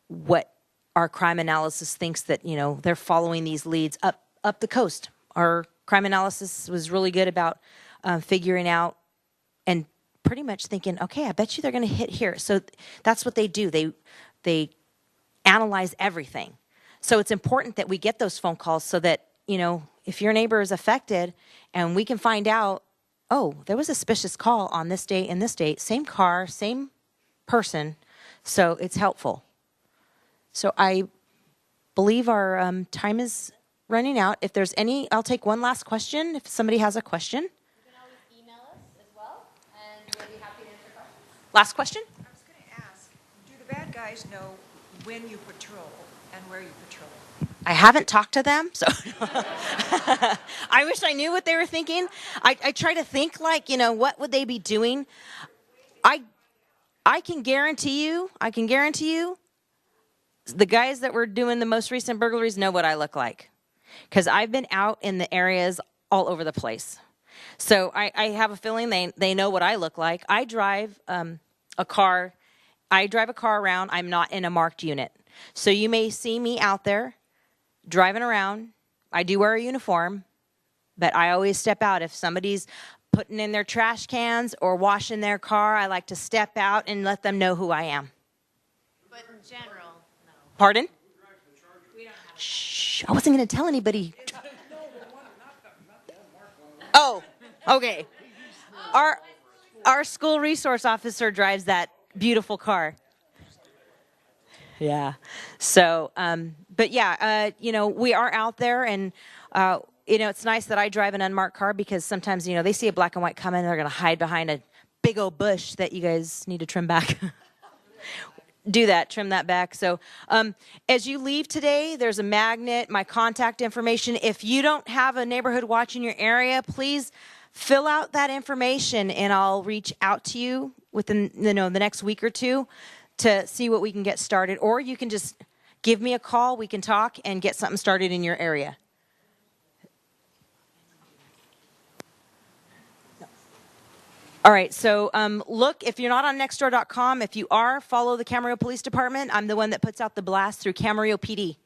what our crime analysis thinks that, they're following these leads up the coast. Our crime analysis was really good about figuring out and pretty much thinking, okay, I bet you they're going to hit here. So that's what they do. They analyze everything. So it's important that we get those phone calls so that, if your neighbor is affected and we can find out, oh, there was a suspicious call on this date and this date, same car, same person. So it's helpful. So I believe our time is running out. If there's any, I'll take one last question if somebody has a question. You can always email us as well, and we'll be happy to answer questions. Last question? I was going to ask, do the bad guys know when you patrol and where you patrol? I haven't talked to them, so I wish I knew what they were thinking. I try to think like, what would they be doing? I can guarantee you, the guys that were doing the most recent burglaries know what I look like. Because I've been out in the areas all over the place. So I have a feeling they know what I look like. I drive a car around. I'm not in a marked unit. So you may see me out there driving around. I do wear a uniform, but I always step out. If somebody's putting in their trash cans or washing their car, I like to step out and let them know who I am. But in general, no. Pardon? Shh, I wasn't going to tell anybody. Oh, okay. Our school resource officer drives that beautiful car. Yeah. So, but yeah, we are out there, and it's nice that I drive an unmarked car because sometimes, they see a black and white coming and they're going to hide behind a big old bush that you guys need to trim back. Trim that back. So as you leave today, there's a magnet, my contact information. If you don't have a neighborhood watch in your area, please fill out that information and I'll reach out to you within the next week or two to see what we can get started. Or you can just give me a call, we can talk and get something started in your area. All right, so look, if you're not on nextdoor.com, if you are, follow the Camarillo Police Department. I'm the one that puts out the blast through Camarillo PD.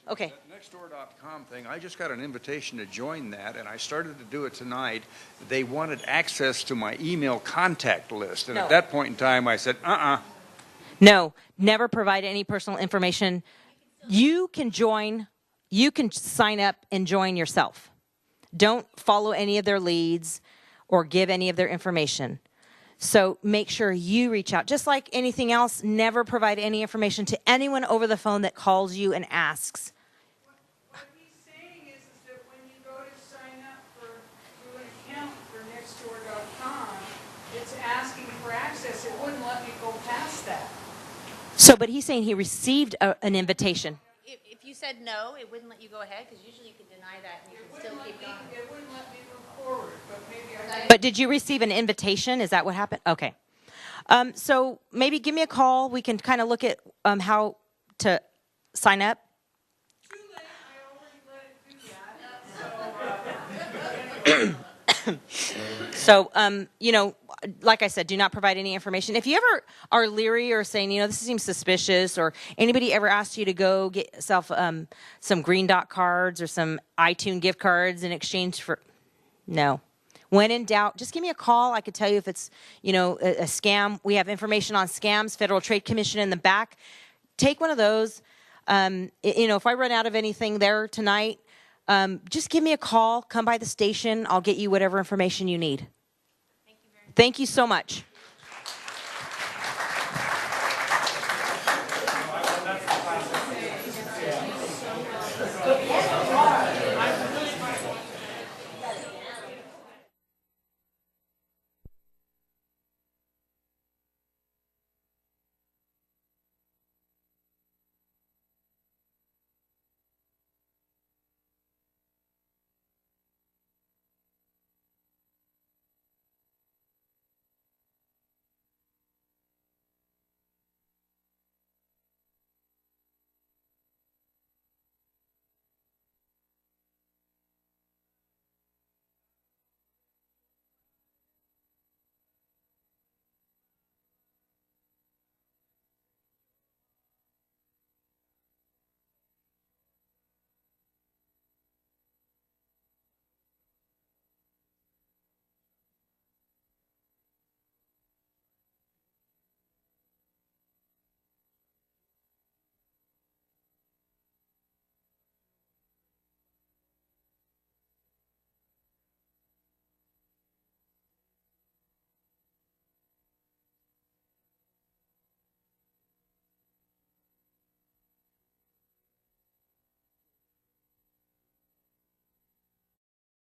Okay. That nextdoor.com thing, I just got an invitation to join that, and I started to do it tonight. They wanted access to my email contact list, and at that point in time, I said, No, never provide any personal information. You can sign up and join yourself. Don't follow any of their leads or give any of their information. So make sure you reach out. Just like anything else, never provide any information to anyone over the phone that calls you and asks. What he's saying is that when you go to sign up to an account for nextdoor.com, it's asking for access. It wouldn't let me go past that. So, but he's saying he received an invitation. If you said no, it wouldn't let you go ahead because usually you can deny that and you can still keep going. It wouldn't let me move forward, but maybe But did you receive an invitation? Is that what happened? Okay. So maybe give me a call. We can kind of look at how to sign up. Too late. I already let it do that. So, like I said, do not provide any information. If you ever are leery or saying, this seems suspicious, or anybody ever asked you to go get yourself some Green Dot cards or some iTunes gift cards in exchange for, no. When in doubt, just give me a call. I could tell you if it's, a scam. We have information on scams, Federal Trade Commission in the back. Take one of those. If I run out of anything there tonight, just give me a call. Come by the station. I'll get you whatever information you need. Thank you so much.